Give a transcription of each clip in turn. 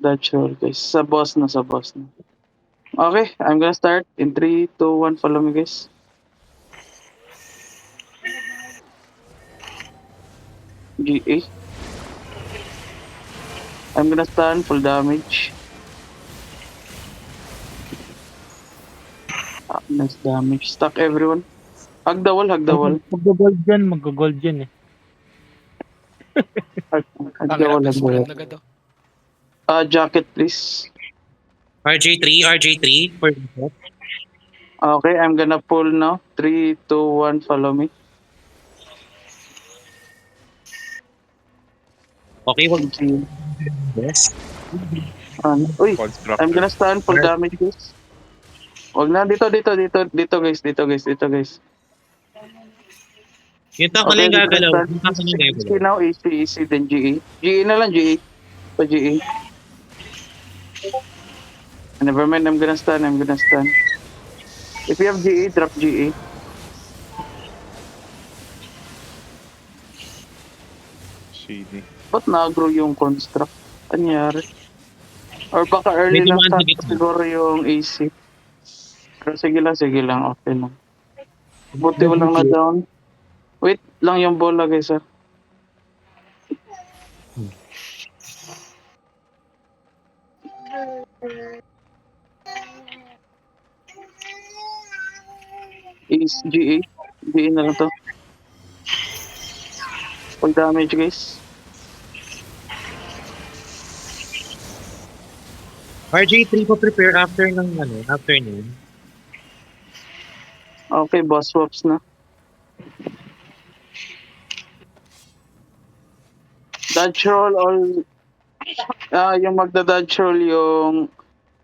Dodge roll, guys. Sa boss na, sa boss na. Okay, I'm gonna start. In 3, 2, 1, follow me, guys. GA. I'm gonna stun, full damage. Nice damage. Stuck everyone. Hug the wall, hug the wall. Mag-gold yan eh. Hug the Tangina, wall, hug best the friend wall. agad oh. Jacket, please. RJ3 for reset. Okay, I'm gonna pull now. 3, 2, 1, follow me. Okay, wag Thank you. yes. Uy, Constructor. I'm gonna stun, full damage, guys. Wag na, dito, guys, dito, guys. Yung tank Okay, lang I'm gonna gagalaw. stun. Yung tank lang AC gagalaw. now, AC, then GA. GA na lang, GA. Pa GA. Never mind, I'm gonna stun. If you have GA, drop GA. CD. Ba't na-grow yung construct? Anyari? Or baka early May lang dumaan sa sa gitna. siguro yung AC. Pero sige lang, okay lang. Buti walang na-down. Wait lang yung bola, guys, ah. Is GA. GA na lang to. Full damage, guys. RJ3 po prepare after ng after nun. Okay, boss swaps na. Dodge roll all yung magda-dodge roll yung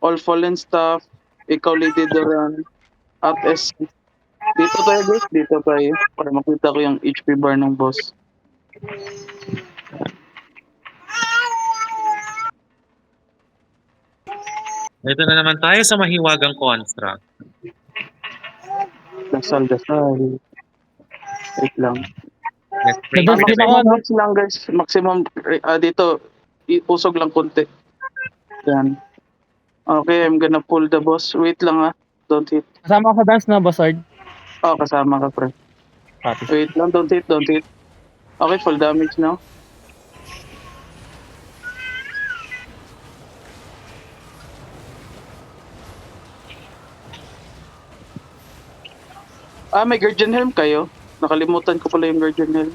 all fallen stuff, ikaw leaded the run at S. Dito tayo, guys, dito tayo para makita ko yung HP bar ng boss. Ito na naman tayo sa mahiwagang construct. Dasal. Wait lang. Let's pray Nadal for the din ako, Maximum no? hits lang, guys. Maximum dito usog lang konti. Yan. Okay, I'm gonna pull the boss. Wait lang, ah. Don't hit. Kasama ka sa dance na, Bossard. Oh, kasama ka, pre. Copy. Wait lang, don't hit. Okay, full damage now. May Guardian Helm kayo. Nakalimutan ko pala yung Guardian Helm.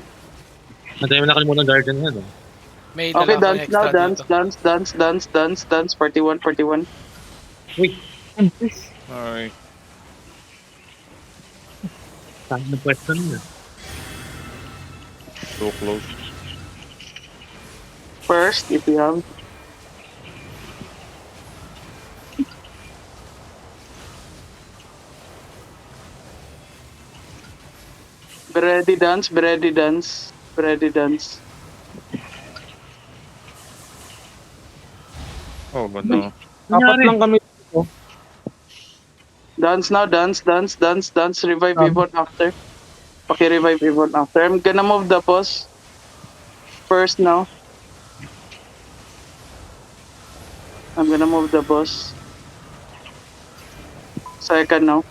Madami mo nakalimutan ng garden yan. May Okay, dala dance akong now, extra dance. Party 1. Uy, Ay. saan na pwesto niya? So close. First, if you have. Be ready, dance. Oh, ganda. Apat lang kami. Dance now, dance. Revive Yvonne after. Paki-revive Yvonne after. I'm gonna move the boss. First now. I'm gonna move the boss. Second now.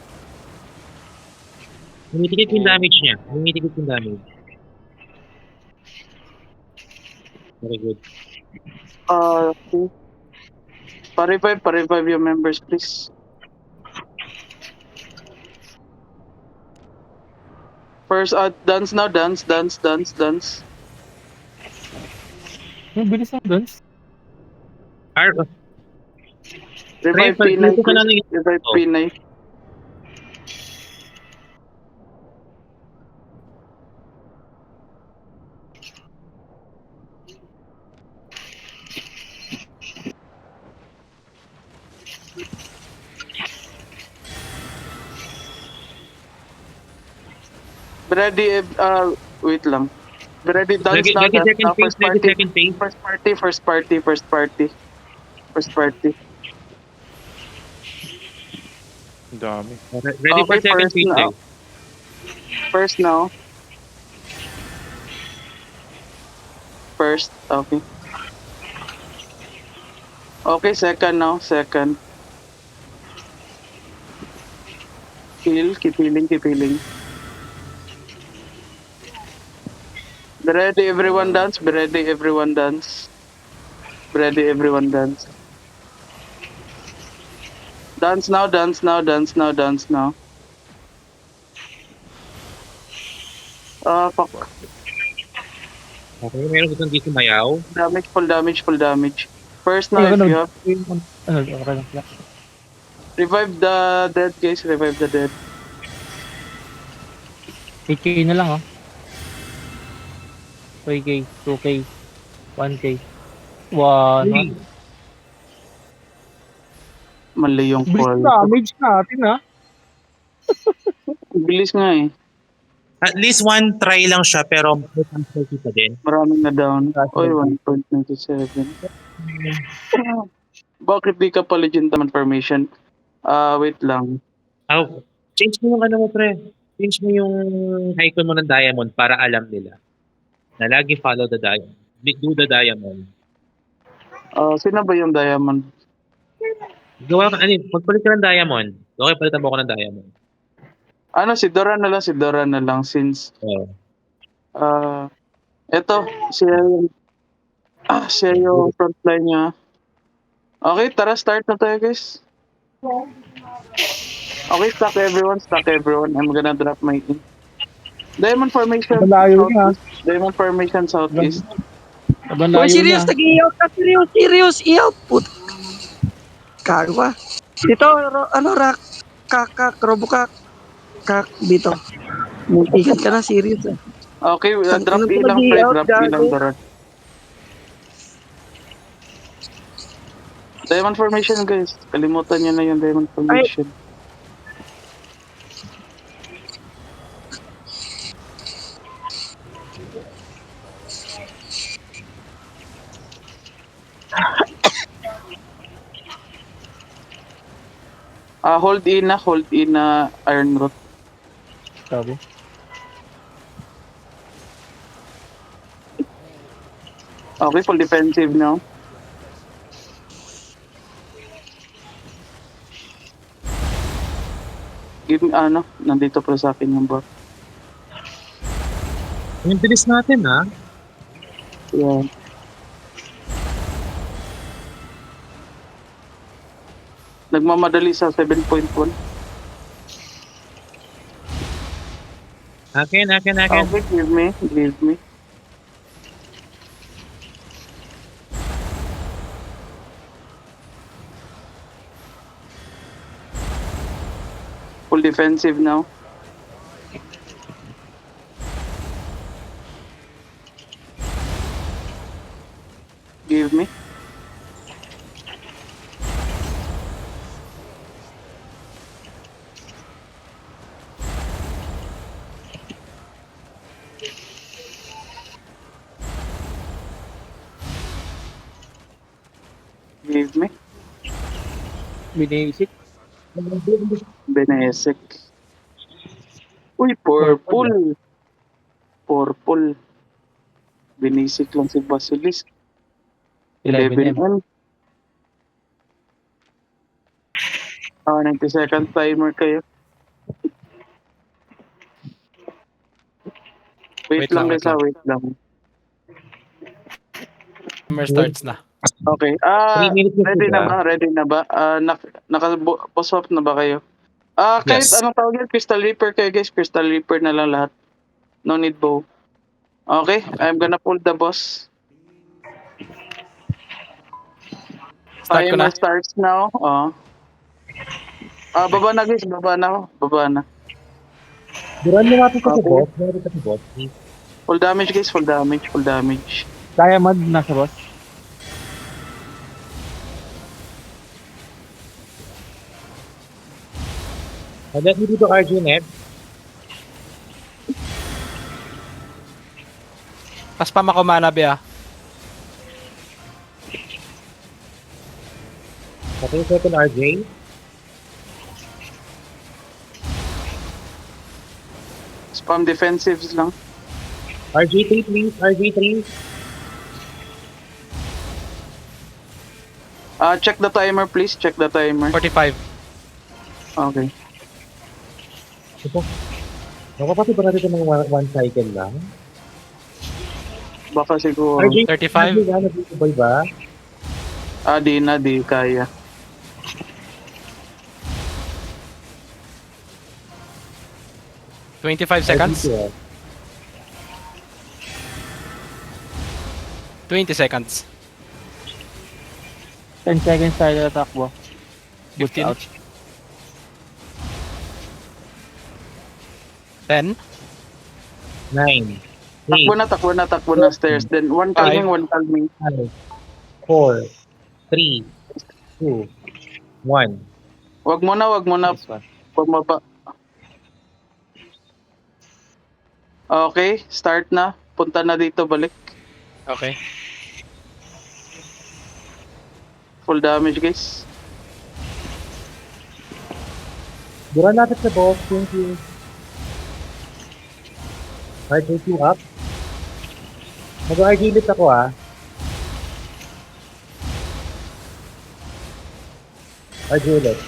Humitigit yung damage niya. Very good. Okay. Pa-revive your members, please. First, dance now, dance. Yung bilis ng dance. Revive Pre, P9, dito ka lang please. Revive P9. Ready, wait lang. Ready, dance now, Lagi dance second now. phase, lagi second phase. First party. Ang dami. Ready for Okay, second first phase now. guys. First now. First, okay. Okay, second now. Second. Heal. Keep healing. Keep healing. Be ready, everyone dance. Be ready, everyone dance. Be ready, everyone dance. Dance now, dance now, dance now, dance now. Fuck. Okay, meron gusto hindi sumayaw. Damage, full damage, full damage. First now, Ay, if ano, you have. okay lang pala. Revive the dead, guys. Revive the dead. 8K na lang, oh. 3K, 2K, 1K. 1. Mali yung Bilis call. damage natin, ha? Bilis nga eh. At least one try lang siya, pero may transfer pa din. Maraming na down. Oy, 1.97. Bakit di ka pa legend formation? Wait lang. Oh, change mo yung ano mo, pre. Change mo yung icon mo ng diamond para alam nila na lagi follow the diamond. Do the diamond. Sino ba yung diamond? Gawa ka, magpalit ka ng diamond. Okay, palitan mo ko ng diamond. Ano, si Dora na lang, si Dora na lang since Oh. eto, siya yung frontline niya. Okay, tara, start na tayo, guys. Okay, stack everyone. I'm gonna drop my in. Diamond formation. Malayo niya. Southeast. Diamond formation southeast. Sobrang Uy, layo serious, niya. nag-i-out ka, serious, i-out, put. Kago ka. Dito, kakak, robokak, dito. Ikat ka na, serious ah. Okay, Tang- drop ina ko, ilang pre, nag-i-out, drop gago. ilang Dora. Diamond formation, guys. Kalimutan niyo na yung diamond formation. Hold in na Iron Root. Sabi. Okay, full defensive now. Give me, nandito pala sa akin yung bot. Ang bilis natin, ha? Yeah. Nagmamadali sa 7.1. Akin. Okay, give me. Full defensive now. Give me. Give me. Biniisip. Benesek. Uy, purple. Purple. Binisik lang si Basilisk. 11 11M. 90 second timer kayo. Wait lang guys, wait lang. Timer starts na. Okay. 3 minutes na Ready sila. na ba? Ready na ba? Naka-post-up na ba kayo? Kahit Yes. anong tawag yan, Crystal Reaper kayo guys. Crystal Reaper na lang lahat. No need bow. Okay, I'm gonna pull the boss. Start ko na. Timer starts now. Baba na guys, baba na. Duran mo natin sa Okay. boss. Meron ka sa boss. Full damage guys, full damage. Diamond nasa boss. Let me dito RG Neb. Pas pa makumana, be ah. Patay second RJ. Spam defensives lang. RG3 please. RG3. Check the timer, please. Check the timer. 45. Okay. Nakapati ba natin ito ng one cycle lang? Baka siguro. RJ, 35. nag-ibay ba? Di na, di kaya. $25 seconds. 20 seconds. 10 seconds tayo tatakbo. 15. Out. 10. 9, 8, Takbo na stairs. Then one calming, one calming. 5, 4, 3, 2, 1. Wag mo na This one. pumaba. Okay, start na. Punta na dito, balik. Okay. Full damage, guys. Dura natin sa boss. Thank you. RJ2 up. Mag-RJ ulit ako RJ ulit.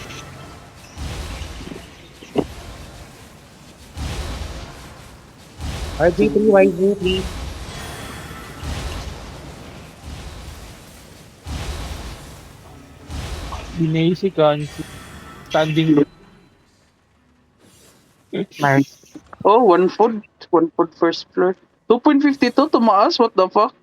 RJ3 YZ please. Binasi ka. Standing. Nice. Oh, one food. One food first floor. 2.52, tumaas. What the fuck?